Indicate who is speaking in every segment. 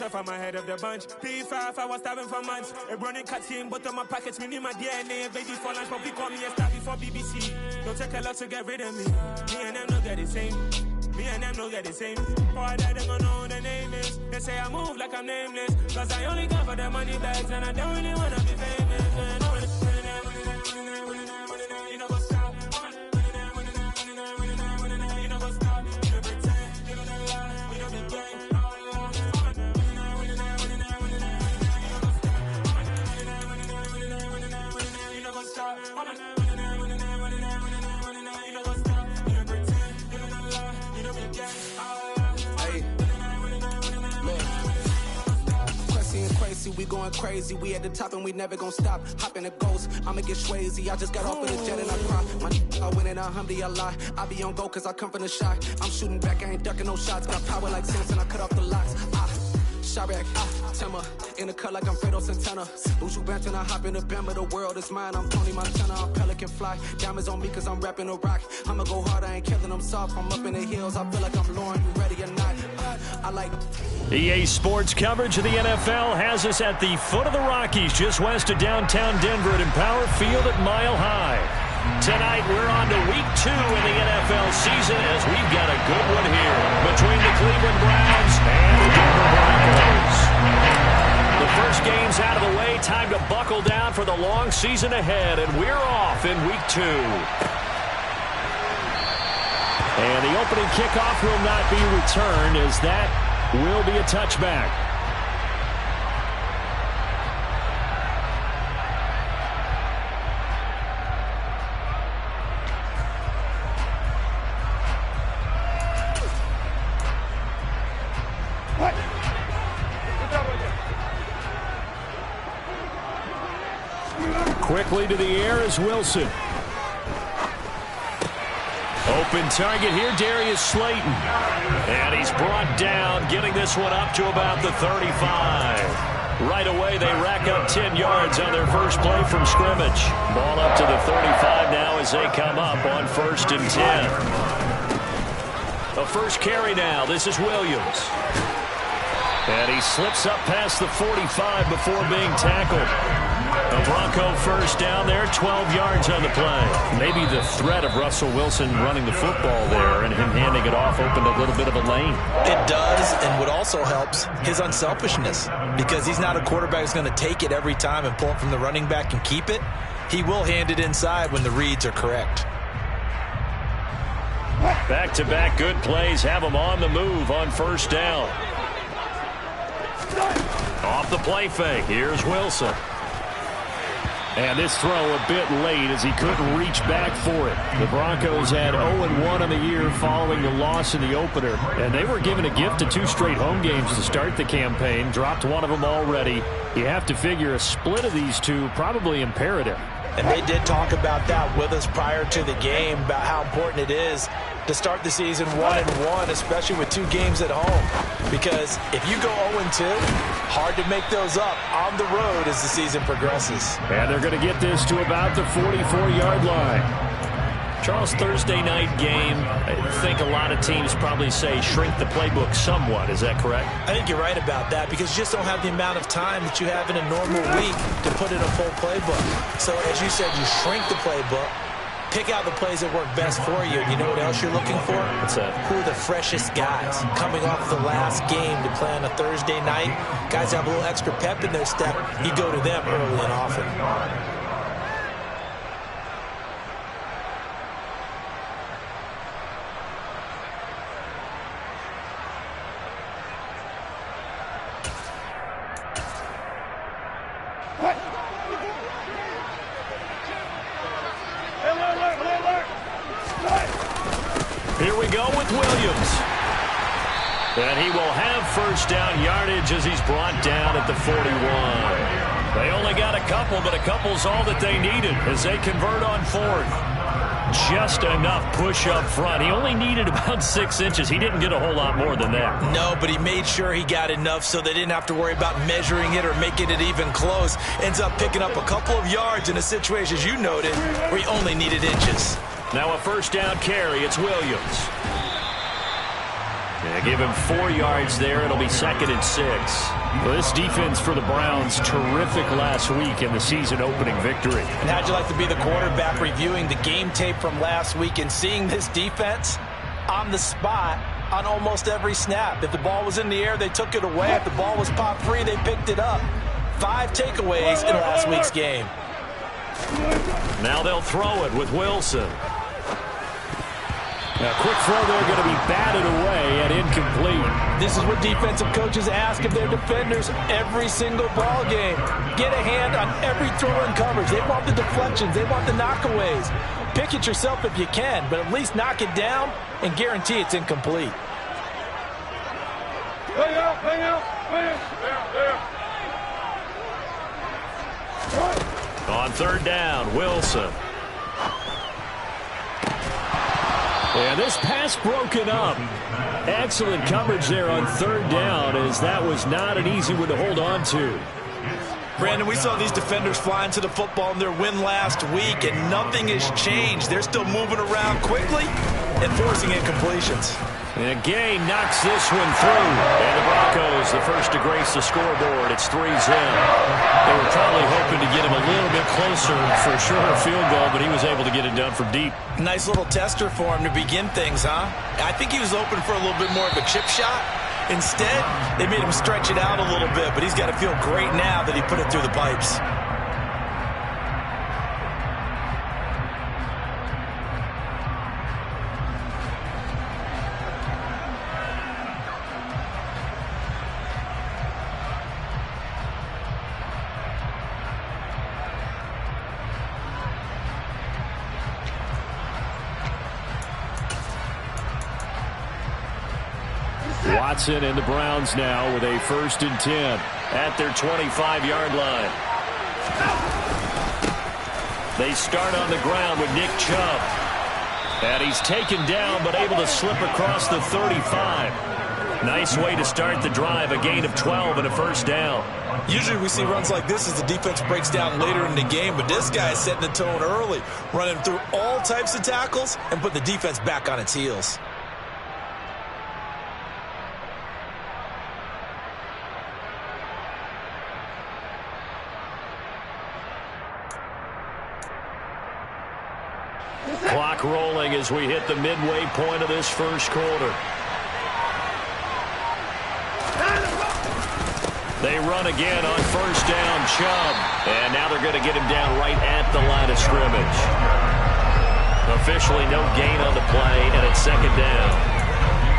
Speaker 1: I'm ahead of the bunch. P5, I was starving for months. A running cut team, but on my pockets, me need my DNA. Baby for lunch, but we call me a star before BBC. Don't take a lot to get rid of me. Me and them don't get the same. Me and them don't get the same. Boy, that they gonna know who the name is. They say I move like I'm nameless. Cause I only come for the money bags, and I don't really wanna be famous. You know what's stop. You know what's stop. You don't pretend. You don't lie. We don't be gay.
Speaker 2: We going crazy, we at the top and we never gonna stop. Hop in a ghost, I'ma get swayzy. I just got off of the jet and I cry. My I win in a Humvee, I lie. I be on go cause I come from the shot. I'm shooting back, I ain't ducking no shots. Got power like Samson, I cut off the locks. Shot back, Timber, in the cut like I'm Fredo Santana. Buju Banton, I hop in the Bama, the world is mine. I'm Tony Montana, I'm Pelican Fly. Diamonds on me cause I'm rapping a rock. I'ma go hard, I ain't killing them soft. I'm up in the hills, I feel like I'm Lauren, you ready or not? I like
Speaker 3: EA Sports coverage of the NFL has us at the foot of the Rockies, just west of downtown Denver at Empower Field at Mile High. Tonight, we're on to week 2 in the NFL season as we've got a good one here between the Cleveland Browns and the Denver Broncos. The first game's out of the way. Time to buckle down for the long season ahead, and we're off in week 2. And the opening kickoff will not be returned as that will be a touchback. Quickly to the air is Wilson. Open target here, Darius Slayton. And he's brought down, getting this one up to about the 35. Right away, they rack up 10 yards on their first play from scrimmage. Ball up to the 35 now as they come up on 1st and 10. A first carry now. This is Williams. And he slips up past the 45 before being tackled. A Bronco first down there, 12 yards on the play. Maybe the threat of Russell Wilson running the football there and him handing it off opened a little bit of a lane.
Speaker 4: It does, and what also helps, his unselfishness. Because he's not a quarterback who's going to take it every time and pull it from the running back and keep it. He will hand it inside when the reads are correct.
Speaker 3: Back-to-back good plays have him on the move on first down. Off the play fake, here's Wilson. And this throw a bit late as he couldn't reach back for it. The Broncos had 0-1 on the year following the loss in the opener. And they were given a gift of 2 straight home games to start the campaign. Dropped one of them already. You have to figure a split of these two probably imperative.
Speaker 4: And they did talk about that with us prior to the game, about how important it is to start the season 1-1, especially with 2 games at home. Because if you go 0-2, hard to make those up on the road as the season progresses.
Speaker 3: And they're going to get this to about the 44-yard line. Charles, Thursday night game, I think a lot of teams probably say shrink the playbook somewhat. Is that correct?
Speaker 4: I think you're right about that because you just don't have the amount of time that you have in a normal week to put in a full playbook. So as you said, you shrink the playbook. Pick out the plays that work best for you. You know what else you're looking for?
Speaker 3: What's that?
Speaker 4: Who are the freshest guys coming off the last game to play on a Thursday night? Guys have a little extra pep in their step. You go to them early and often.
Speaker 3: Here we go with Williams. And he will have first down yardage as he's brought down at the 41. They only got a couple, but a couple's all that they needed as they convert on 4th. Just enough push up front. He only needed about 6 inches. He didn't get a whole lot more than that.
Speaker 4: No, but he made sure he got enough so they didn't have to worry about measuring it or making it even close. Ends up picking up a couple of yards in a situation, as you noted, where he only needed inches.
Speaker 3: Now a first down carry. It's Williams. Yeah, give him 4 yards there. It'll be 2nd and 6. Well, this defense for the Browns, terrific last week in the season-opening victory.
Speaker 4: And how'd you like to be the quarterback reviewing the game tape from last week and seeing this defense on the spot on almost every snap? If the ball was in the air, they took it away. If the ball was popped free, they picked it up. 5 takeaways in last week's game.
Speaker 3: Now they'll throw it with Wilson. A quick throw there, going to be batted away and incomplete.
Speaker 4: This is what defensive coaches ask of their defenders every single ball game. Get a hand on every throw in coverage. They want the deflections. They want the knockaways. Pick it yourself if you can, but at least knock it down and guarantee it's incomplete.
Speaker 3: On 3rd down, Wilson. And this pass broken up. Excellent coverage there on 3rd down, as that was not an easy one to hold on to.
Speaker 4: Brandon, we saw these defenders flying to the football in their win last week, and nothing has changed. They're still moving around quickly and forcing incompletions.
Speaker 3: And Gay knocks this one through. And the Broncos, the first to grace the scoreboard. It's 3-0. They were probably hoping to get him a little bit closer for sure a field goal, but he was able to get it done from deep.
Speaker 4: Nice little tester for him to begin things, huh? I think he was open for a little bit more of a chip shot. Instead, they made him stretch it out a little bit, but he's got to feel great now that he put it through the pipes.
Speaker 3: Watson and the Browns now with a 1st and 10 at their 25-yard line. They start on the ground with Nick Chubb. And he's taken down but able to slip across the 35. Nice way to start the drive, a gain of 12 and a 1st down.
Speaker 4: Usually we see runs like this as the defense breaks down later in the game, but this guy is setting the tone early, running through all types of tackles and put the defense back on its heels.
Speaker 3: Clock rolling as we hit the midway point of this 1st quarter. They run again on 1st down, Chubb. And now they're going to get him down right at the line of scrimmage. Officially no gain on the play, and it's 2nd down.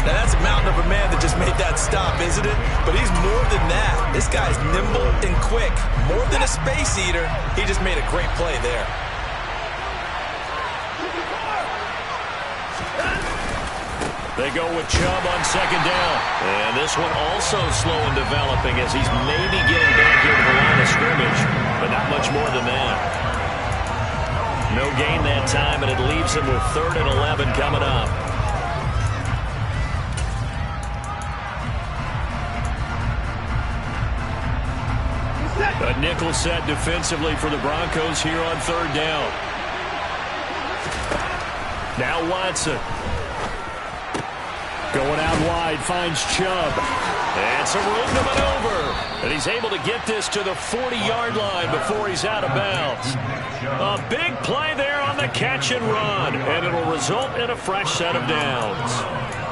Speaker 4: Now that's a mountain of a man that just made that stop, isn't it? But he's more than that. This guy's nimble and quick. More than a space eater, he just made a great play there.
Speaker 3: They go with Chubb on 2nd down. And this one also slow in developing as he's maybe getting back here to the line of scrimmage, but not much more than that. No gain that time, and it leaves him with 3rd and 11 coming up. A nickel set defensively for the Broncos here on 3rd down. Now Watson. Going out wide, finds Chubb. And some room to maneuver. And he's able to get this to the 40-yard line before he's out of bounds. A big play there on the catch and run. And it'll result in a fresh set of downs.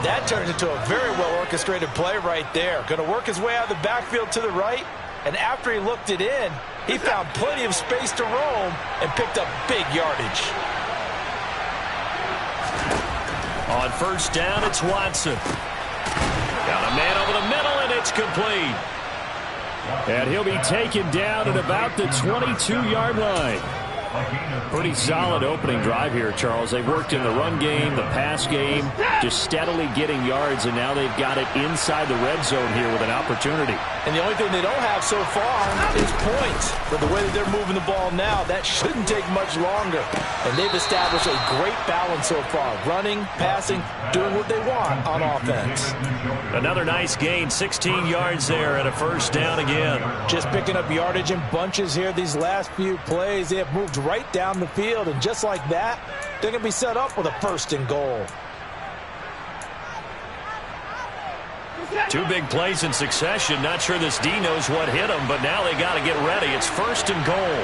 Speaker 4: That turns into a very well-orchestrated play right there. Going to work his way out of the backfield to the right. And after he looked it in, he found plenty of space to roam and picked up big yardage.
Speaker 3: On 1st down, it's Watson. Got a man over the middle, and it's complete. And he'll be taken down at about the 22-yard line. Pretty solid opening drive here, Charles. They've worked in the run game, the pass game, just steadily getting yards, and now they've got it inside the red zone here with an opportunity.
Speaker 4: And the only thing they don't have so far is points. But the way that they're moving the ball now, that shouldn't take much longer. And they've established a great balance so far. Running, passing, doing what they want on offense.
Speaker 3: Another nice gain, 16 yards there and a 1st down again.
Speaker 4: Just picking up yardage in bunches here these last few plays. They have moved right down the field, and just like that, they're going to be set up with a 1st and goal.
Speaker 3: Two big plays in succession. Not sure this D knows what hit him, but now they got to get ready. It's 1st and goal.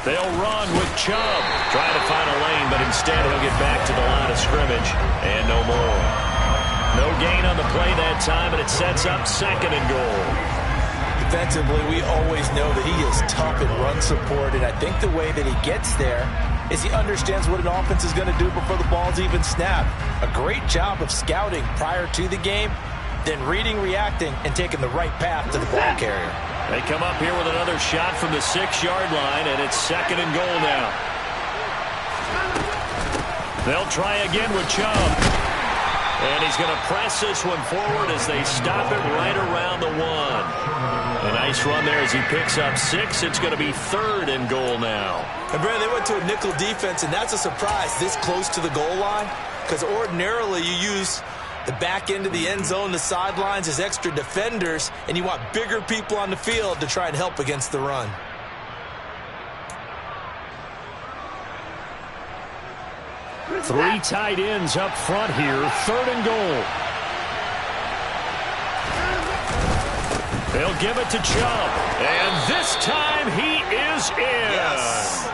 Speaker 3: They'll run with Chubb. Trying to find a lane, but instead he'll get back to the line of scrimmage. And no more. No gain on the play that time, and it sets up 2nd and goal.
Speaker 4: Defensively, we always know that he is tough in run support, and I think the way that he gets there is he understands what an offense is going to do before the ball's even snapped. A great job of scouting prior to the game, then reading, reacting, and taking the right path to the ball carrier.
Speaker 3: They come up here with another shot from the 6-yard line, and it's 2nd and goal now. They'll try again with Chubb. And he's going to press this one forward as they stop it right around the 1. A nice run there as he picks up 6. It's going to be 3rd and goal now.
Speaker 4: And Brandon, they went to a nickel defense, and that's a surprise this close to the goal line, because ordinarily you use the back end of the end zone, the sidelines as extra defenders, and you want bigger people on the field to try and help against the run.
Speaker 3: Three tight ends up front here. 3rd and goal. They'll give it to Chubb. And this time he is in.
Speaker 4: Yes.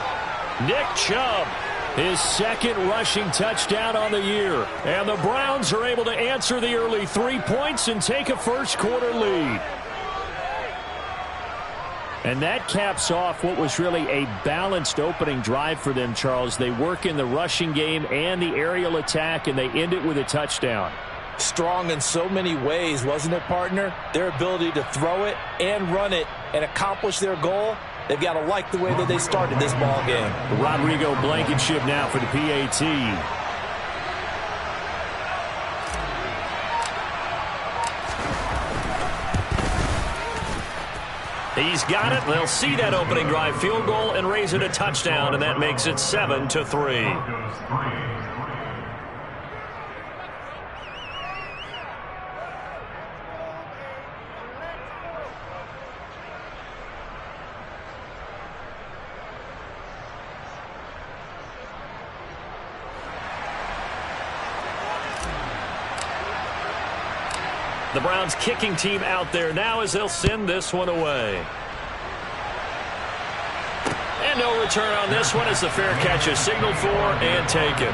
Speaker 3: Nick Chubb, his 2nd rushing touchdown on the year. And the Browns are able to answer the early 3 points and take a first-quarter lead. And that caps off what was really a balanced opening drive for them, Charles. They work in the rushing game and the aerial attack, and they end it with a touchdown.
Speaker 4: Strong in so many ways, wasn't it, partner? Their ability to throw it and run it and accomplish their goal, they've got to like the way that they started this ball game.
Speaker 3: Rodrigo Blankenship now for the PAT. He's got it. They'll see that opening drive field goal and raise it a touchdown, and that makes it 7-3. The Browns kicking team out there now as they'll send this one away. And no return on this one as the fair catch is signaled for and taken.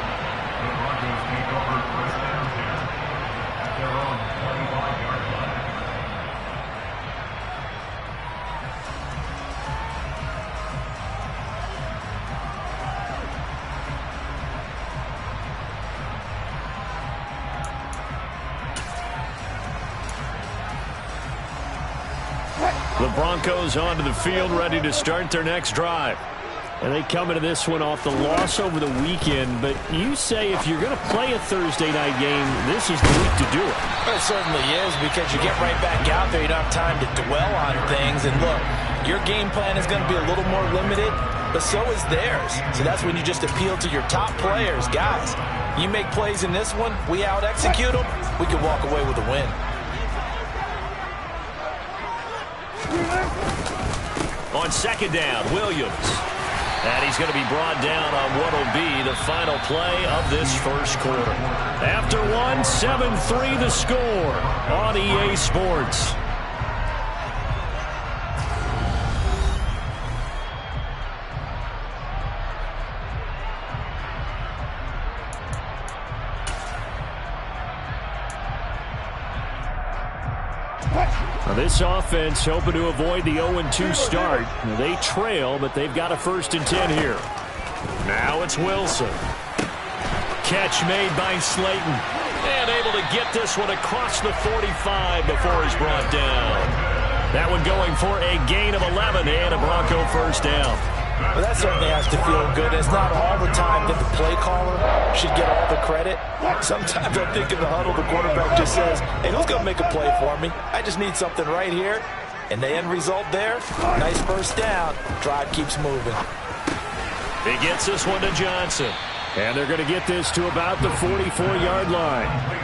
Speaker 3: The Broncos onto the field, ready to start their next drive. And they come into this one off the loss over the weekend. But you say if you're going to play a Thursday night game, this is the week to do it.
Speaker 4: Well, it certainly is, because you get right back out there. You don't have time to dwell on things. And look, your game plan is going to be a little more limited, but so is theirs. So that's when you just appeal to your top players. Guys, you make plays in this one, we out-execute them, we can walk away with a win.
Speaker 3: On 2nd down, Williams. And he's going to be brought down on what will be the final play of this first quarter. After one, 7-3 the score on EA Sports. Now this offense hoping to avoid the 0-2 start. They trail, but they've got a 1st and 10 here. Now it's Wilson. Catch made by Slayton. And able to get this one across the 45 before he's brought down. That one going for a gain of 11 and a Bronco 1st down.
Speaker 4: Well, that certainly has to feel good. It's not all the time that the play caller should get all the credit. Sometimes I think in the huddle, the quarterback just says, hey, who's going to make a play for me? I just need something right here. And the end result there, nice 1st down. Drive keeps moving.
Speaker 3: He gets this one to Johnson. And they're going to get this to about the 44-yard line.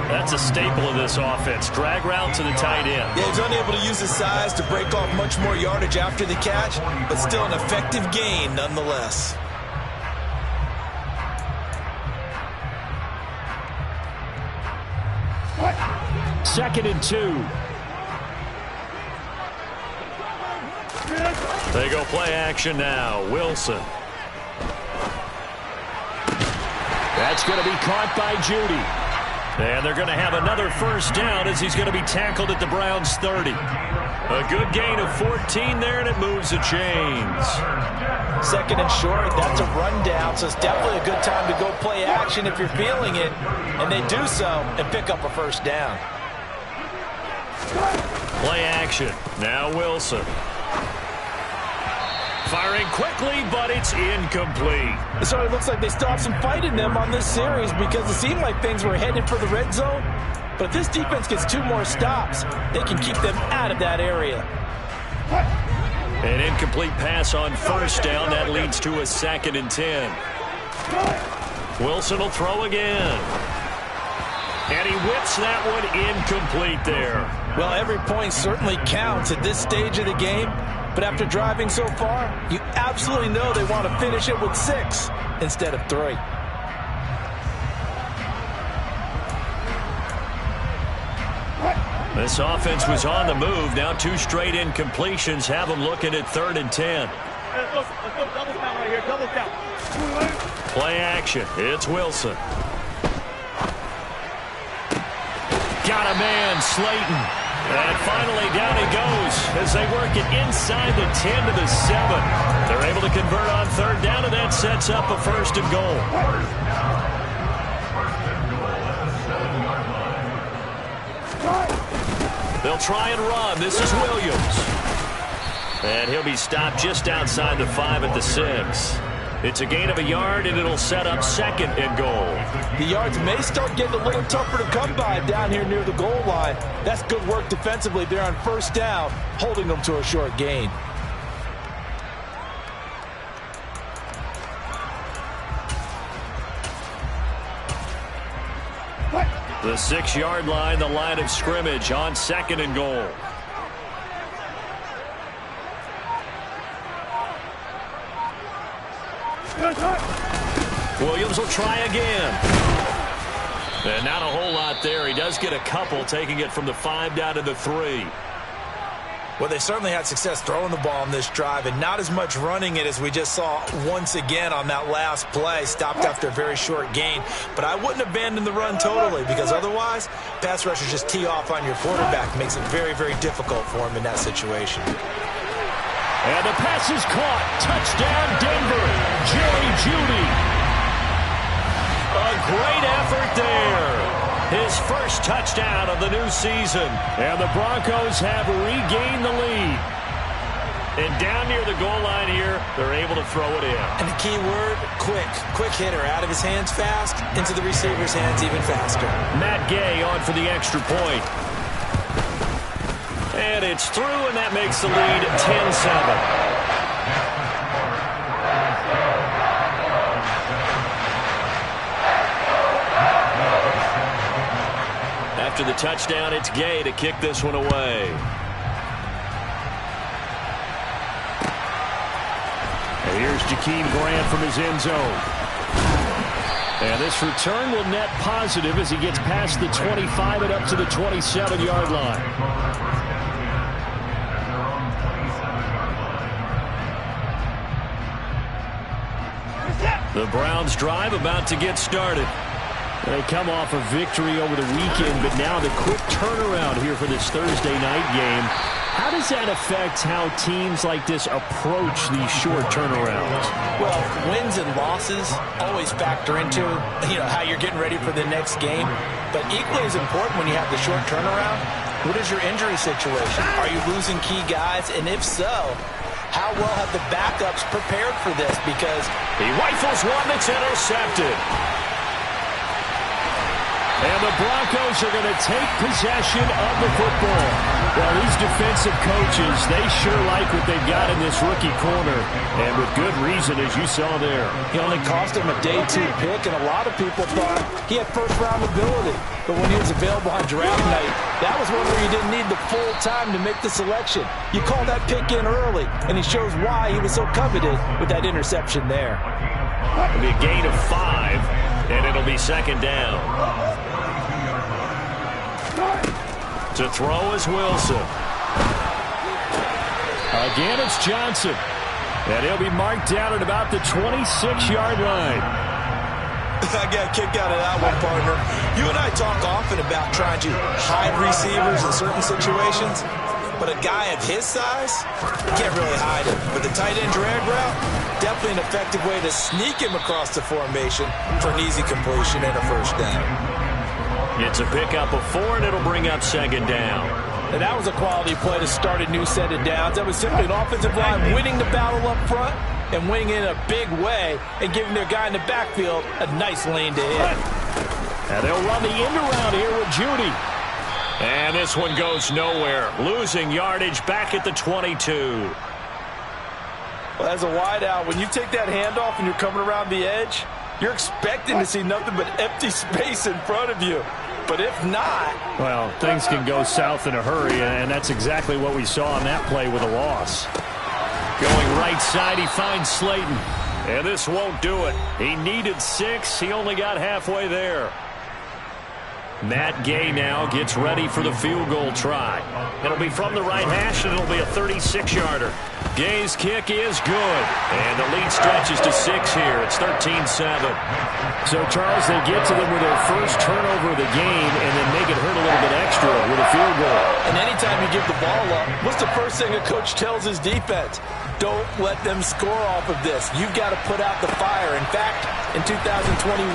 Speaker 3: That's a staple of this offense. Drag route to the tight end.
Speaker 4: Yeah, he's unable to use his size to break off much more yardage after the catch, but still an effective gain nonetheless.
Speaker 3: 2nd and 2. They go play action now. Wilson. That's going to be caught by Judy. And they're going to have another first down as he's going to be tackled at the Browns' 30. A good gain of 14 there, and it moves the chains.
Speaker 4: 2nd and short, that's a rundown, so it's definitely a good time to go play action if you're feeling it. And they do so and pick up a first down.
Speaker 3: Play action. Now Wilson. Firing quickly, but it's incomplete.
Speaker 4: So it looks like they still have some fight in them on this series because it seemed like things were headed for the red zone. But if this defense gets 2 more stops, they can keep them out of that area.
Speaker 3: An incomplete pass on first down. That leads to a 2nd and 10. Wilson will throw again. And he whips that one incomplete there.
Speaker 4: Well, every point certainly counts at this stage of the game. But after driving so far, you absolutely know they want to finish it with 6 instead of 3.
Speaker 3: This offense was on the move. Now 2 straight incompletions have them looking at 3rd and 10.
Speaker 5: Let's go double count right here. Double count.
Speaker 3: Play action. It's Wilson. Got a man, Slayton. And finally down he goes as they work it inside the 10 to the 7. They're able to convert on 3rd down, and that sets up a 1st and goal. They'll try and run. This is Williams. And he'll be stopped just outside the 5 at the 6. It's a gain of a yard, and it'll set up 2nd and goal.
Speaker 4: The yards may start getting a little tougher to come by down here near the goal line. That's good work defensively there on 1st down, holding them to a short gain.
Speaker 3: The 6-yard line, the line of scrimmage on 2nd and goal. Williams will try again. And not a whole lot there. He does get a couple, taking it from the 5 down to the 3.
Speaker 4: Well, they certainly had success throwing the ball on this drive and not as much running it as we just saw once again on that last play. Stopped after a very short gain. But I wouldn't abandon the run totally because otherwise, pass rushers just tee off on your quarterback. Makes it very, very difficult for him in that situation.
Speaker 3: And the pass is caught. Touchdown, Denver. Jerry Jeudy. A great effort there. His first touchdown of the new season. And the Broncos have regained the lead. And down near the goal line here, they're able to throw it in.
Speaker 4: And the key word, quick. Quick hitter. Out of his hands fast, into the receiver's hands even faster.
Speaker 3: Matt Gay on for the extra point. And it's through, and that makes the lead 10-7. After the touchdown, it's Gay to kick this one away. And here's Jakeem Grant from his end zone. And this return will net positive as he gets past the 25 and up to the 27-yard line. The Browns drive about to get started. They come off a victory over the weekend, but now the quick turnaround here for this Thursday night game. How does that affect how teams like this approach these short turnarounds?
Speaker 4: Well, wins and losses always factor into, how you're getting ready for the next game. But equally as important when you have the short turnaround, what is your injury situation? Are you losing key guys? And if so, how well have the backups prepared for this? Because
Speaker 3: he rifles one that's intercepted. And the Broncos are going to take possession of the football. Well, these defensive coaches, they sure like what they've got in this rookie corner. And with good reason, as you saw there.
Speaker 4: He only cost him a day 2 pick, and a lot of people thought he had first-round ability. But when he was available on draft night, that was one where you didn't need the full time to make the selection. You call that pick in early, and he shows why he was so coveted with that interception there.
Speaker 3: It'll be a gain of 5, and it'll be 2nd down. To throw is Wilson. Again, it's Johnson. And he'll be marked down at about the 26-yard line.
Speaker 4: I got a kick out of that one, partner. You and I talk often about trying to hide receivers in certain situations, but a guy of his size, you can't really hide him. But the tight end drag route, definitely an effective way to sneak him across the formation for an easy completion and a first down.
Speaker 3: It's a pickup of 4, and it'll bring up second down.
Speaker 4: And that was a quality play to start a new set of downs. That was simply an offensive line winning the battle up front and winning in a big way and giving their guy in the backfield a nice lane to hit.
Speaker 3: And they'll run the end around here with Judy. And this one goes nowhere. Losing yardage back at the 22.
Speaker 4: Well, as a wideout, when you take that handoff and you're coming around the edge, you're expecting to see nothing but empty space in front of you. But if not...
Speaker 3: well, things can go south in a hurry, and that's exactly what we saw on that play with a loss. Going right side, he finds Slayton. And this won't do it. He needed 6. He only got halfway there. Matt Gay now gets ready for the field goal try. It'll be from the right hash, and it'll be a 36-yarder. Gay's kick is good. And the lead stretches to 6 here. It's 13-7. So, Charles, they get to them with their first turnover of the game and then make it hurt a little bit extra with a field goal.
Speaker 4: And anytime you give the ball up, what's the first thing a coach tells his defense? Don't let them score off of this. You've got to put out the fire. In fact, in 2021,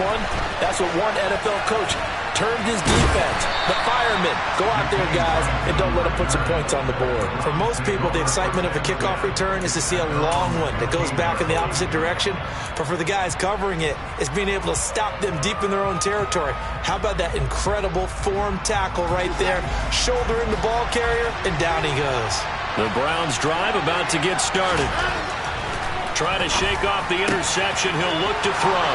Speaker 4: that's what one NFL coach termed his defense. The firemen. Go out there, guys, and don't let them put some points on the board. For most people, the excitement of a kickoff return is to see a long one that goes back in the opposite direction. But for the guys covering it, it's being able to stop them deep in their own territory. How about that incredible form tackle right there? Shouldering the ball carrier, and down he goes.
Speaker 3: The Browns drive about to get started. Trying to shake off the interception. He'll look to throw.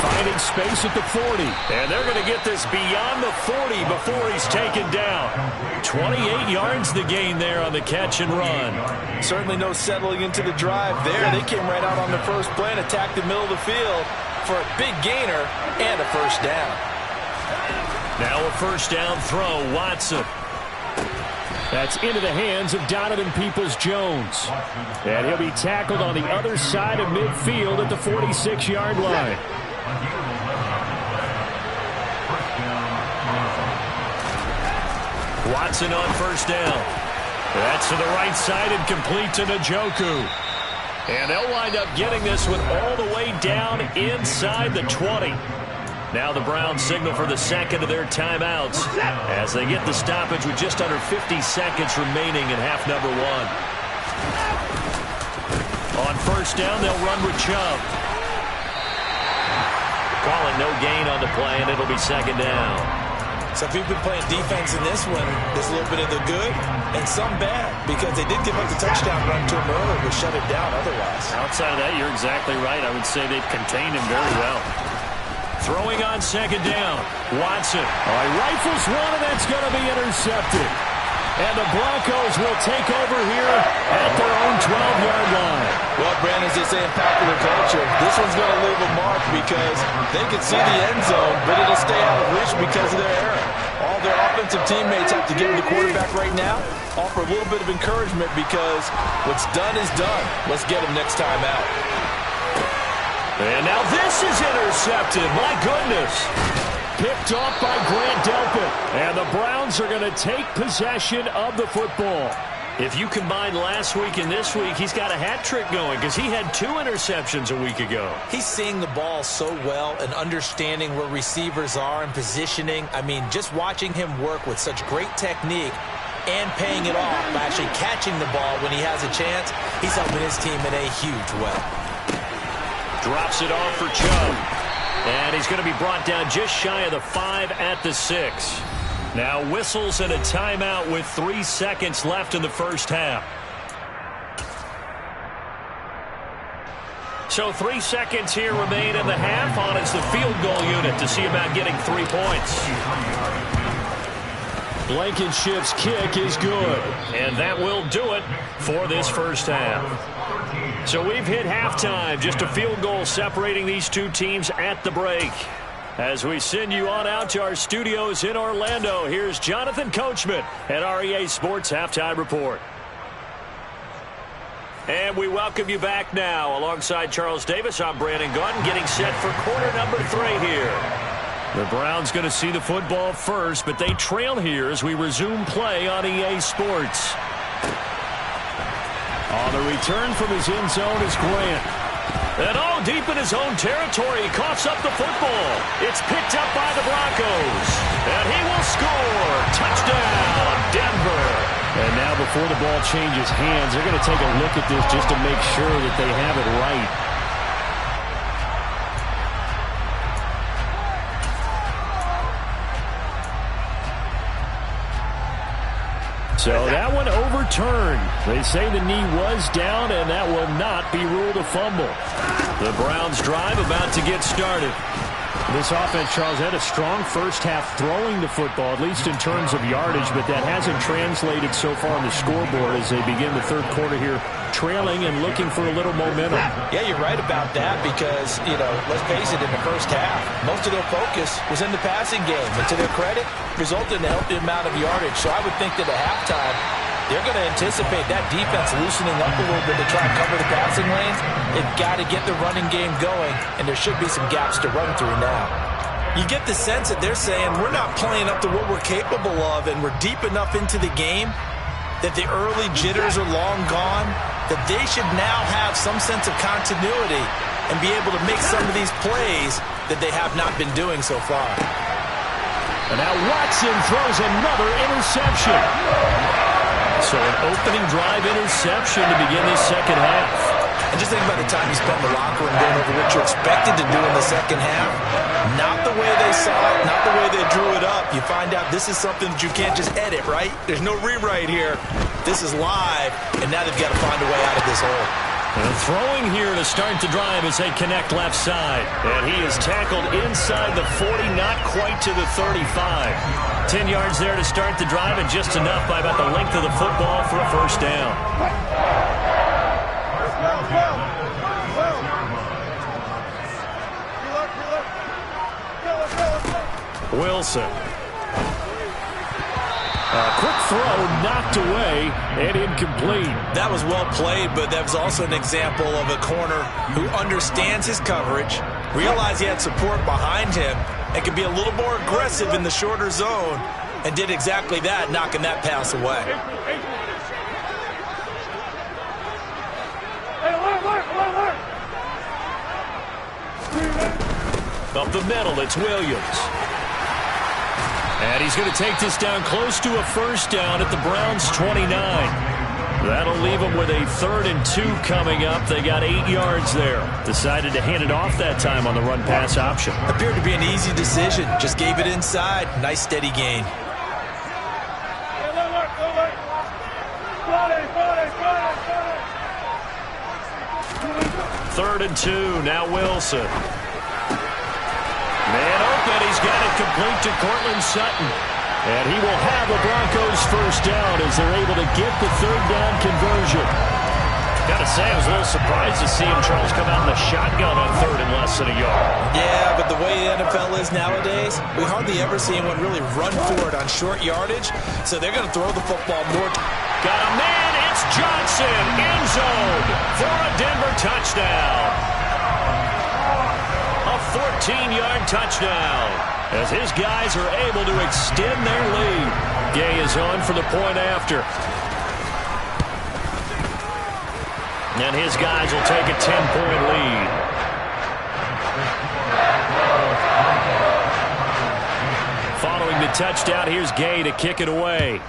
Speaker 3: Finding space at the 40. And they're going to get this beyond the 40 before he's taken down. 28 yards the gain there on the catch and run.
Speaker 4: Certainly no settling into the drive there. They came right out on the first play and attacked the middle of the field for a big gainer and a first down.
Speaker 3: Now a first down throw. Watson. That's into the hands of Donovan Peoples-Jones. And he'll be tackled on the other side of midfield at the 46-yard line. Watson on first down. That's to the right side and complete to Njoku. And they'll wind up getting this one all the way down inside the 20. Now the Browns signal for the second of their timeouts as they get the stoppage with just under 50 seconds remaining in half number 1. On first down, they'll run with Chubb. Calling no gain on the play, and it'll be second down.
Speaker 4: So if you've been playing defense in this one, there's a little bit of the good and some bad because they did give up the touchdown run to him earlier, but shut it down otherwise.
Speaker 3: Outside of that, you're exactly right. I would say they've contained him very well. Throwing on second down. Watson. Rifles one, and that's going to be intercepted. And the Broncos will take over here at their own 12-yard line.
Speaker 4: Well, Brandon, as they say in popular culture, this one's going to leave a mark because they can see the end zone, but it'll stay out of reach because of their error. All their offensive teammates have to give the quarterback right now, offer a little bit of encouragement because what's done is done. Let's get him next time out.
Speaker 3: And now this is intercepted. My goodness. Picked off by Grant Delpit. And the Browns are going to take possession of the football. If you combine last week and this week, he's got a hat trick going because he had 2 interceptions a week ago.
Speaker 2: He's seeing the ball so well and understanding where receivers are and positioning. I mean, just watching him work with such great technique and paying it off by actually catching the ball when he has a chance, he's helping his team in a huge way.
Speaker 3: Drops it off for Chubb. And he's going to be brought down just shy of the 5 at the 6. Now whistles and a timeout with 3 seconds left in the first half. So 3 seconds here remain in the half. On is the field goal unit to see about getting 3 points. Blankenship's kick is good. And that will do it for this first half. So we've hit halftime. Just a field goal separating these two teams at the break. As we send you on out to our studios in Orlando, here's Jonathan Coachman at REA Sports Halftime Report. And we welcome you back now. Alongside Charles Davis, I'm Brandon Gaudin, getting set for quarter number 3 here. The Browns going to see the football first, but they trail here as we resume play on EA Sports. On the return from his end zone is Grant. And deep in his own territory, he coughs up the football. It's picked up by the Broncos. And he will score. Touchdown, Denver. And now before the ball changes hands, they're going to take a look at this just to make sure that they have it right. So that one overturned. They say the knee was down, and that will not be ruled a fumble. The Browns drive about to get started. This offense, Charles, had a strong first half throwing the football, at least in terms of yardage, but that hasn't translated so far on the scoreboard as they begin the third quarter here, trailing and looking for a little momentum.
Speaker 4: Yeah, you're right about that because, let's face it, in the first half, most of their focus was in the passing game. And to their credit, resulted in a healthy amount of yardage. So I would think that at halftime, they're going to anticipate that defense loosening up a little bit to try and cover the passing lanes. They've got to get the running game going, and there should be some gaps to run through now. You get the sense that they're saying we're not playing up to what we're capable of, and we're deep enough into the game that the early jitters are long gone, that they should now have some sense of continuity and be able to make some of these plays that they have not been doing so far.
Speaker 3: And now Watson throws another interception. So an opening drive interception to begin this second half.
Speaker 4: And just think about the time you spent in the locker room going over what you expected to do in the second half. Not the way they saw it, not the way they drew it up. You find out this is something that you can't just edit, right? There's no rewrite here. This is live, and now they've got to find a way out of this hole.
Speaker 3: And throwing here to start the drive as they connect left side. And he is tackled inside the 40, not quite to the 35. 10 yards there to start the drive, and just enough by about the length of the football for a first down. Wilson. A quick throw knocked away and incomplete.
Speaker 4: That was well played, but that was also an example of a corner who understands his coverage, realized he had support behind him, and could be a little more aggressive in the shorter zone, and did exactly that, knocking that pass away.
Speaker 3: Up the middle, it's Williams. And he's going to take this down close to a first down at the Browns' 29. That'll leave them with a 3rd and 2 coming up. They got 8 yards there. Decided to hand it off that time on the run-pass option.
Speaker 4: Appeared to be an easy decision. Just gave it inside. Nice, steady gain.
Speaker 3: Third and 2. Now Wilson. Man open, he's got it complete to Cortland Sutton. And he will have the Broncos first down as they're able to get the 3rd down conversion. Gotta say, I was a little surprised to see him, Charles, come out in the shotgun on 3rd and less than a yard.
Speaker 4: Yeah, but the way the NFL is nowadays, we hardly ever see anyone really run for it on short yardage. So they're going to throw the football more.
Speaker 3: Got a man, it's Johnson, end zone for a Denver touchdown. A 14-yard touchdown as his guys are able to extend their lead. Gay is on for the point after. And his guys will take a 10-point lead. Following the touchdown, here's Gay to kick it away.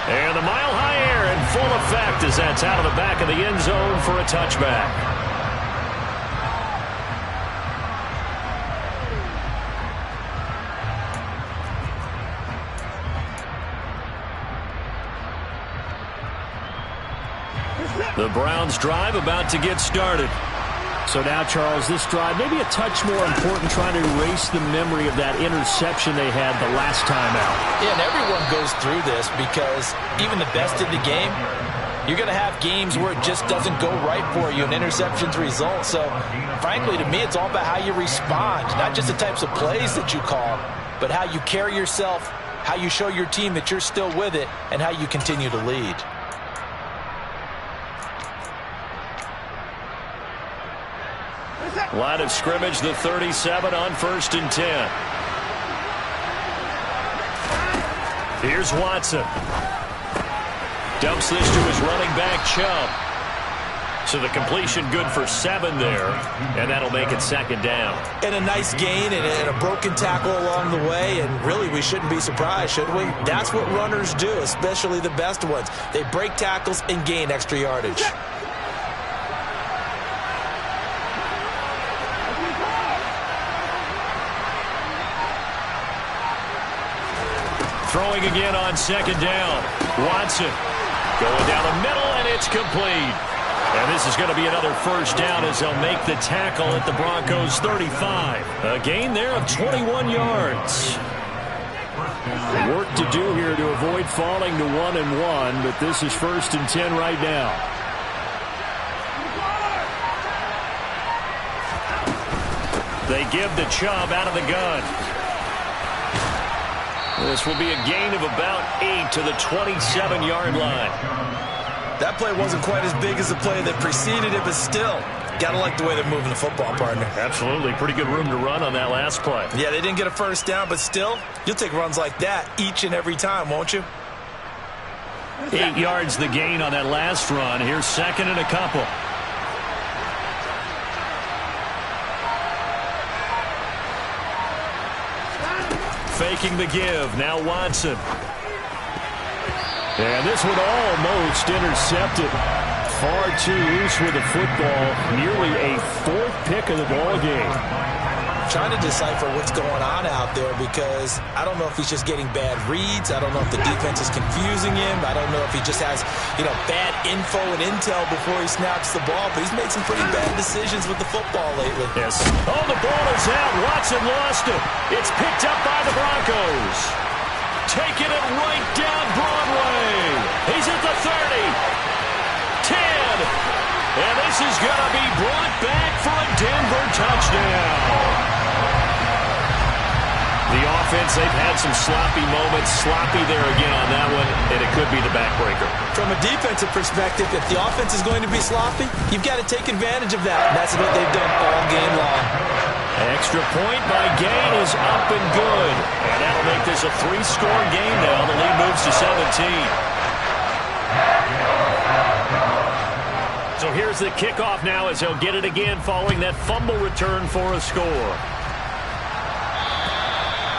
Speaker 3: And the mile-high air in full effect as that's out of the back of the end zone for a touchback. The Browns drive about to get started. So now, Charles, this drive maybe a touch more important, trying to erase the memory of that interception they had the last time out.
Speaker 4: Yeah, and everyone goes through this because even the best in the game You're going to have games where it just doesn't go right for you, and interceptions result. So, frankly, to me, it's all about how you respond, not just the types of plays that you call, but how you carry yourself, how you show your team that you're still with it, and how you continue to lead.
Speaker 3: Line of scrimmage, the 37 on 1st and 10. Here's Watson. Dumps this to his running back, Chubb. So the completion good for 7 there, and that'll make it 2nd down.
Speaker 4: And a nice gain and a broken tackle along the way, and really we shouldn't be surprised, should we? That's what runners do, especially the best ones. They break tackles and gain extra yardage.
Speaker 3: Throwing again on 2nd down. Watson going down the middle, and it's complete. And this is going to be another 1st down as they'll make the tackle at the Broncos' 35. A gain there of 21 yards. Work to do here to avoid falling to 1-1, but this is 1st and 10 right now. They give the Chubb out of the gun. This will be a gain of about 8 to the 27-yard line.
Speaker 4: That play wasn't quite as big as the play that preceded it, but still, gotta like the way they're moving the football, partner.
Speaker 3: Absolutely. Pretty good room to run on that last play.
Speaker 4: Yeah, they didn't get a 1st down, but still, you'll take runs like that each and every time, won't you?
Speaker 3: 8 yards the gain on that last run. Here's 2nd and a couple. Faking the give. Now Watson. And this one almost intercepted. Far too loose with the football. Nearly a 4th pick of the ball game.
Speaker 4: Trying to decipher what's going on out there because I don't know if he's just getting bad reads. I don't know if the defense is confusing him. I don't know if he just has, bad info and intel before he snaps the ball. But he's made some pretty bad decisions with the football lately.
Speaker 3: Yes. Oh, the ball is out. Watson lost it. It's picked up by the Broncos. Taking it right down Broadway. He's at the 30. 10. And this is going to be brought back for a Denver touchdown. The offense, they've had some sloppy moments. Sloppy there again on that one, and it could be the backbreaker.
Speaker 4: From a defensive perspective, if the offense is going to be sloppy, you've got to take advantage of that. That's what they've done all game long.
Speaker 3: Extra point by Gain is up and good. And that'll make this a 3-score game now. The lead moves to 17. So here's the kickoff now as he'll get it again following that fumble return for a score.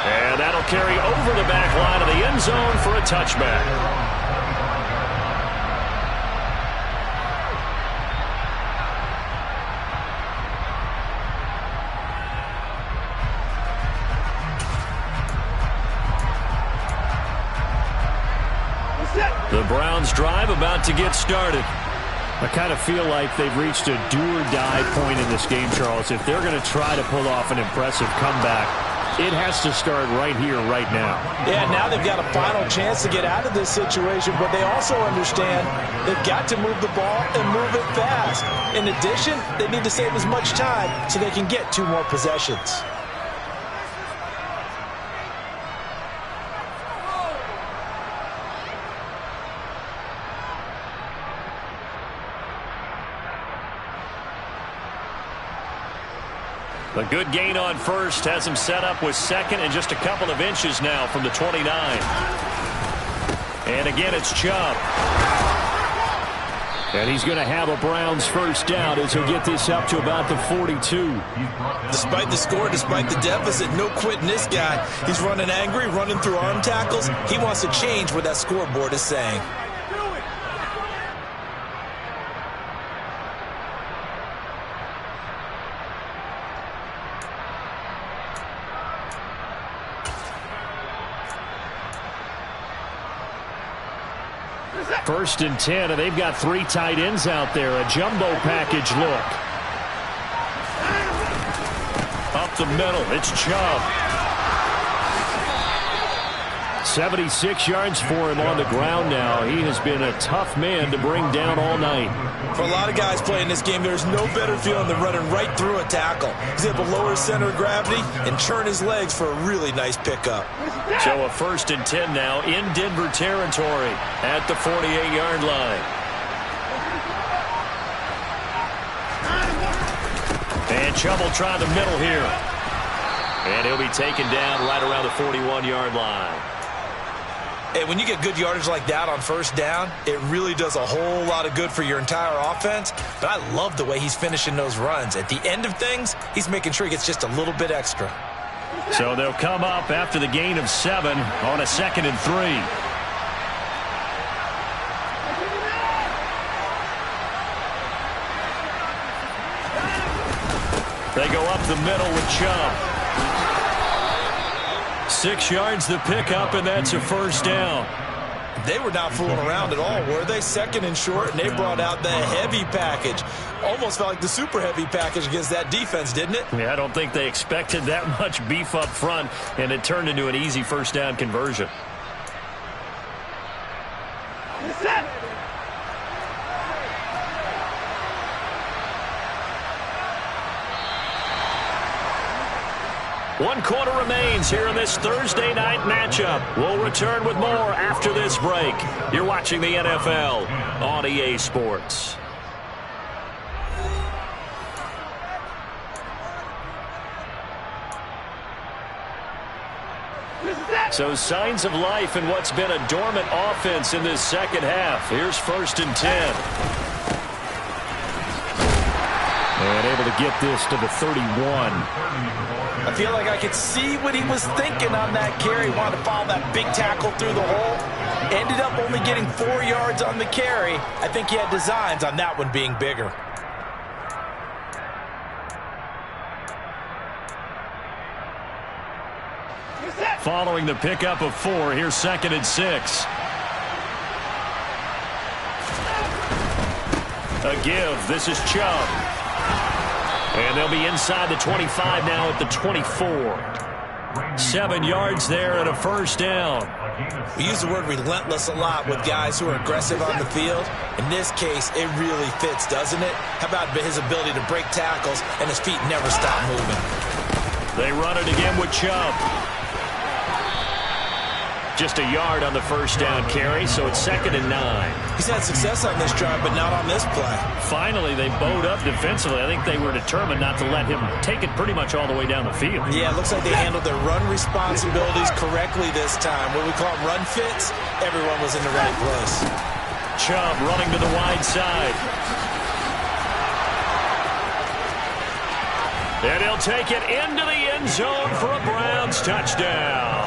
Speaker 3: And that'll carry over the back line of the end zone for a touchback. The Browns drive about to get started. I kind of feel like they've reached a do-or-die point in this game, Charles. If they're going to try to pull off an impressive comeback, it has to start right here, right now.
Speaker 4: Yeah, now they've got a final chance to get out of this situation, but they also understand they've got to move the ball and move it fast. In addition, they need to save as much time so they can get 2 more possessions.
Speaker 3: A good gain on 1st has him set up with 2nd and just a couple of inches now from the 29. And again, it's Chubb. And he's going to have a Browns 1st down as he'll get this up to about the 42.
Speaker 4: Despite the score, despite the deficit, no quitting this guy. He's running angry, running through arm tackles. He wants to change what that scoreboard is saying.
Speaker 3: First and 10, and they've got 3 tight ends out there. A jumbo package look. Up the middle, it's Chubb. 76 yards for him on the ground now. He has been a tough man to bring down all night.
Speaker 4: For a lot of guys playing this game, there's no better feeling than running right through a tackle. He's able to lower his center of gravity and turn his legs for a really nice pickup.
Speaker 3: So a 1st and 10 now in Denver territory at the 48-yard line. And Chubb will try the middle here. And he'll be taken down right around the 41-yard line.
Speaker 4: And when you get good yardage like that on 1st down, it really does a whole lot of good for your entire offense. But I love the way he's finishing those runs. At the end of things, he's making sure he gets just a little bit extra.
Speaker 3: So they'll come up after the gain of 7 on a 2nd and 3. They go up the middle with Chubb. 6 yards the pickup, and that's a 1st down.
Speaker 4: They were not fooling around at all, were they? 2nd and short, and they brought out the heavy package. Almost felt like the super heavy package against that defense, didn't it?
Speaker 3: Yeah, I don't think they expected that much beef up front, and it turned into an easy 1st down conversion.
Speaker 5: Set.
Speaker 3: 1 quarter remains here in this Thursday night matchup. We'll return with more after this break. You're watching the NFL on EA Sports. So signs of life in what's been a dormant offense in this 2nd half. Here's 1st and 10. And able to get this to the 31.
Speaker 4: I feel like I could see what he was thinking on that carry. Wanted to follow that big tackle through the hole. Ended up only getting 4 yards on the carry. I think he had designs on that one being bigger.
Speaker 3: Following the pickup of 4, here's 2nd and 6. A give. This is Chubb. And they'll be inside the 25 now at the 24. 7 yards there and a 1st down.
Speaker 4: We use the word relentless a lot with guys who are aggressive on the field. In this case, it really fits, doesn't it? How about his ability to break tackles and his feet never stop moving?
Speaker 3: They run it again with Chubb. Just a yard on the 1st down carry, so it's 2nd and 9.
Speaker 4: He's had success on this drive, but not on this play.
Speaker 3: Finally, they bowed up defensively. I think they were determined not to let him take it pretty much all the way down the field.
Speaker 4: Yeah, it looks like they handled their run responsibilities correctly this time. What we call run fits, everyone was in the right place.
Speaker 3: Chubb running to the wide side. And he'll take it into the end zone for a Browns touchdown.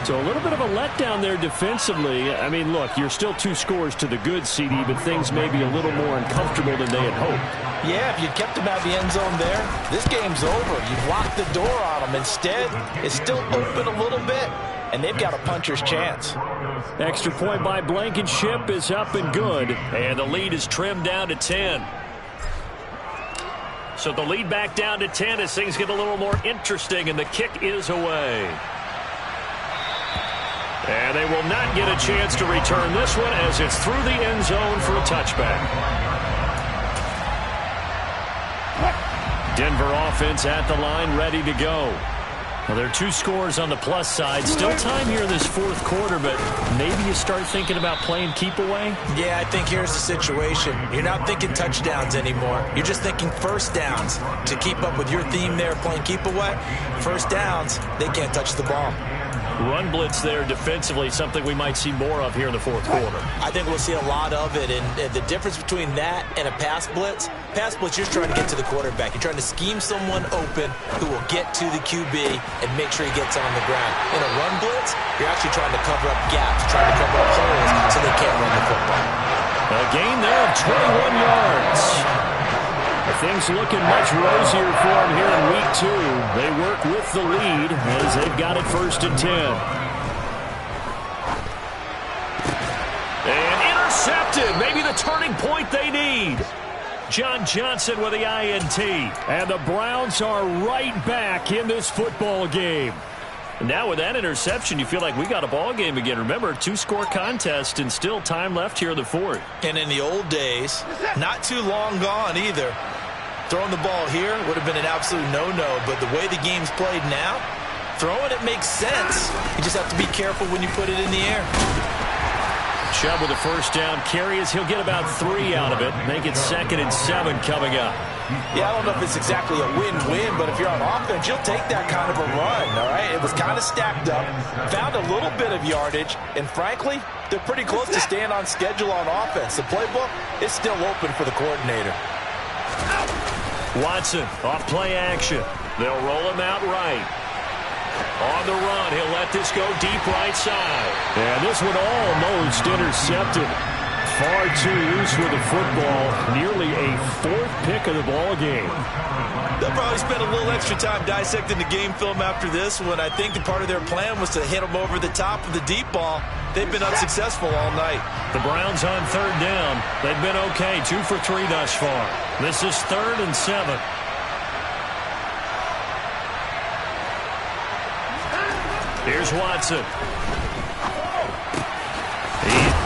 Speaker 3: So a little bit of a letdown there defensively. I mean, look, you're still 2 scores to the good, CD, but things may be a little more uncomfortable than they had hoped.
Speaker 4: Yeah, if you'd kept them out of the end zone there, this game's over. You've locked the door on them. Instead, it's still open a little bit, and they've got a puncher's chance.
Speaker 3: Extra point by Blankenship is up and good, and the lead is trimmed down to 10. So the lead back down to 10 as things get a little more interesting, and the kick is away. And they will not get a chance to return this one as it's through the end zone for a touchback. Denver offense at the line, ready to go. Well, there are 2 scores on the plus side. Still time here in this 4th quarter, but maybe you start thinking about playing keep away?
Speaker 4: Yeah, I think here's the situation. You're not thinking touchdowns anymore. You're just thinking 1st downs. To keep up with your theme there, playing keep away, 1st downs, they can't touch the ball.
Speaker 3: Run blitz there defensively, something we might see more of here in the 4th quarter.
Speaker 4: I think we'll see a lot of it, and the difference between that and a pass blitz, you're trying to get to the quarterback. You're trying to scheme someone open who will get to the QB and make sure he gets on the ground. In a run blitz, you're actually trying to cover up gaps, trying to cover up holes so they can't run the football.
Speaker 3: A gain there of 21 yards. Things looking much rosier for them here in week 2. They work with the lead as they've got it 1st and 10. And intercepted. Maybe the turning point they need. John Johnson with the INT. And the Browns are right back in this football game. Now with that interception, you feel like we got a ball game again. Remember, 2-score contest and still time left here in the fourth.
Speaker 4: And in the old days, not too long gone either, throwing the ball here would have been an absolute no-no. But the way the game's played now, throwing it makes sense. You just have to be careful when you put it in the air.
Speaker 3: Chubb with a first down carry as he'll get about 3 out of it. Make it 2nd and 7 coming up.
Speaker 4: Yeah, I don't know if it's exactly a win-win, but if you're on offense, you'll take that kind of a run, all right? It was kind of stacked up, found a little bit of yardage, and frankly, they're pretty close to staying on schedule on offense. The playbook is still open for the coordinator.
Speaker 3: Watson off play action. They'll roll him out right. On the run, he'll let this go deep right side. And this one almost intercepted. Far too loose with the football. Nearly a 4th pick of the ball game.
Speaker 4: They'll probably spend a little extra time dissecting the game film after this one. I think the part of their plan was to hit them over the top of the deep ball. They've been unsuccessful all night.
Speaker 3: The Browns on 3rd down. They've been okay, 2 for 3 thus far. This is 3rd and 7. Here's Watson.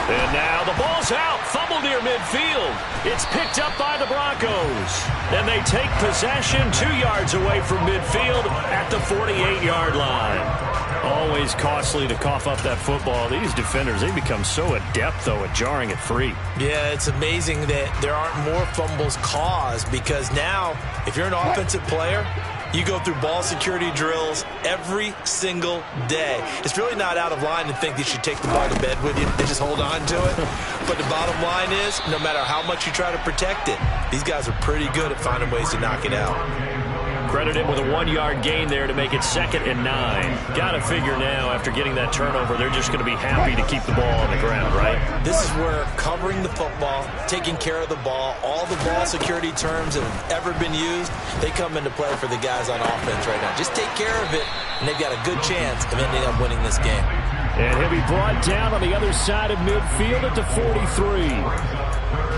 Speaker 3: And now the ball's out. Fumble near midfield. It's picked up by the Broncos. And they take possession 2 yards away from midfield at the 48-yard line. Always costly to cough up that football. These defenders, they become so adept, though, at jarring it free.
Speaker 4: Yeah, it's amazing that there aren't more fumbles caused because now, if you're an offensive player, you go through ball security drills every single day. It's really not out of line to think you should take the ball to bed with you and just hold on to it. But the bottom line is, no matter how much you try to protect it, these guys are pretty good at finding ways to knock it out.
Speaker 3: Credit him with a 1-yard gain there to make it 2nd and 9. Got to figure now, after getting that turnover, they're just going to be happy to keep the ball on the ground, right?
Speaker 4: This is where covering the football, taking care of the ball, all the ball security terms that have ever been used, they come into play for the guys on offense right now. Just take care of it, and they've got a good chance of ending up winning this game.
Speaker 3: And he'll be brought down on the other side of midfield at the 43.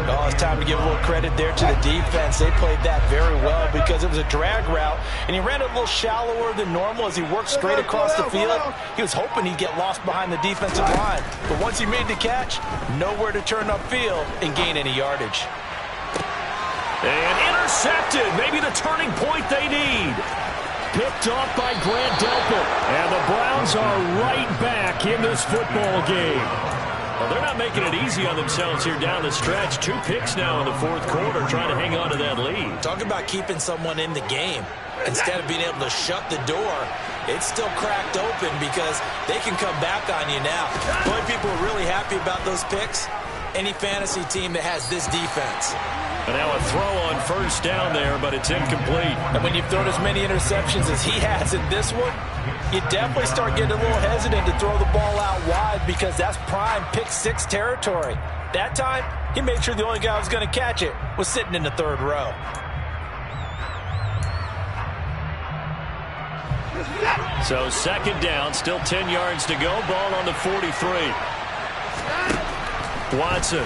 Speaker 4: Oh, it's time to give a little credit there to the defense. They played that very well because it was a drag route, and he ran it a little shallower than normal as he worked straight across the field. He was hoping he'd get lost behind the defensive line. But once he made the catch, nowhere to turn upfield and gain any yardage.
Speaker 3: And intercepted. Maybe the turning point they need. Picked off by Grant Delpit. And the Browns are right back in this football game. Well, they're not making it easy on themselves here down the stretch. 2 picks now in the 4th quarter, trying to hang on to that lead.
Speaker 4: Talk about keeping someone in the game. Instead of being able to shut the door, it's still cracked open because they can come back on you now. The only people who are really happy about those picks, any fantasy team that has this defense.
Speaker 3: And now a throw on 1st down there, but it's incomplete.
Speaker 4: And when you've thrown as many interceptions as he has in this one, you definitely start getting a little hesitant to throw the ball out wide because that's prime pick 6 territory. That time, he made sure the only guy who was going to catch it was sitting in the 3rd row.
Speaker 3: So 2nd down, still 10 yards to go. Ball on the 43. Watson.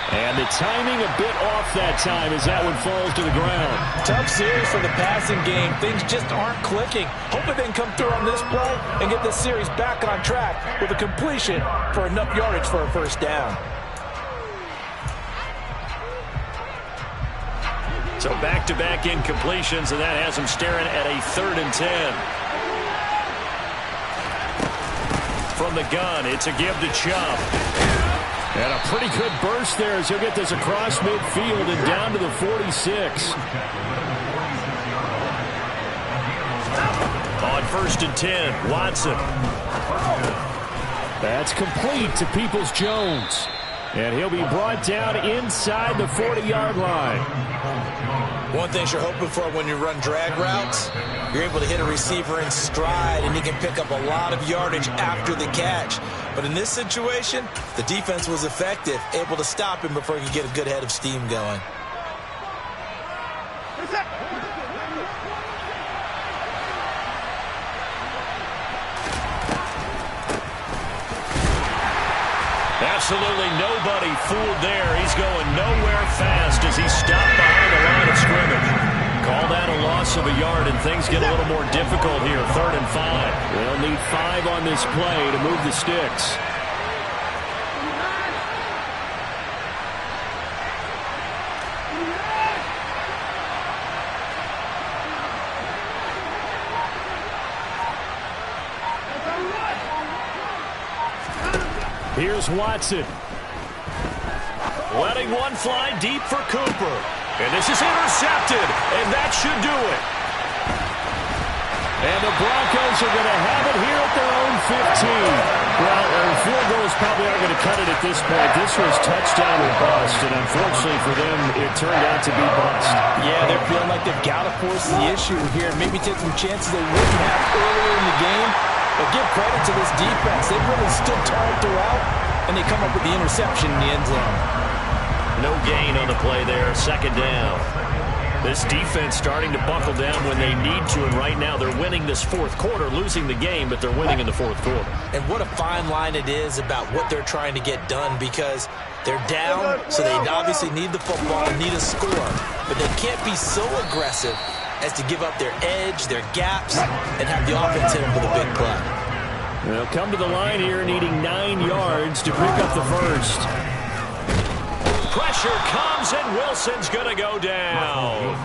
Speaker 3: And the timing a bit off that time as that one falls to the ground.
Speaker 4: Tough series for the passing game. Things just aren't clicking. Hoping they can come through on this play and get this series back on track with a completion for enough yardage for a 1st down.
Speaker 3: So back-to-back incompletions, and that has him staring at a 3rd and 10. From the gun, it's a give to Chubb. And a pretty good burst there as he'll get this across midfield and down to the 46. On 1st and 10, Watson. That's complete to Peoples-Jones. And he'll be brought down inside the 40-yard line.
Speaker 4: One thing you're hoping for when you run drag routes, you're able to hit a receiver in stride, and he can pick up a lot of yardage after the catch. But in this situation, the defense was effective, able to stop him before he could get a good head of steam going.
Speaker 3: Absolutely nobody fooled there. He's going nowhere fast as he's stopped behind the line of scrimmage. Call that a loss of a yard, and things get a little more difficult here. 3rd and 5. They'll need 5 on this play to move the sticks. Here's Watson. Letting one fly deep for Cooper. And this is intercepted, and that should do it. And the Broncos are going to have it here at their own 15. Well, field goals probably aren't going to cut it at this point. This was touchdown or bust, and unfortunately for them, it turned out to be bust.
Speaker 4: Yeah, they're feeling like they've got to force the issue here and maybe take some chances they wouldn't have earlier in the game. But give credit to this defense. They've really stood tall throughout, and they come up with the interception in the end zone.
Speaker 3: No gain on the play there. 2nd down. This defense starting to buckle down when they need to, and right now they're winning this 4th quarter, losing the game, but they're winning in the 4th quarter.
Speaker 4: And what a fine line it is about what they're trying to get done, because they're down, so they obviously need the football and need a score. But they can't be so aggressive as to give up their edge, their gaps, and have the offense hit them with a big play.
Speaker 3: They'll come to the line here needing 9 yards to pick up the first. Pressure comes, and Wilson's going to go down.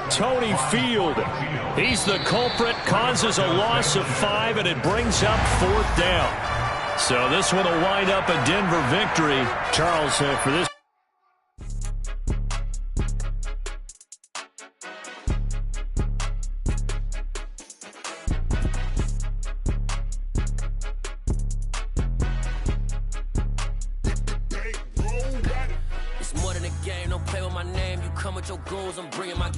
Speaker 3: Tony Field, he's the culprit, causes a loss of 5, and it brings up 4th down. So this one will wind up a Denver victory. Charles, for this.
Speaker 6: It's more than a game, don't play with my name. You come with your goals, I'm bringing my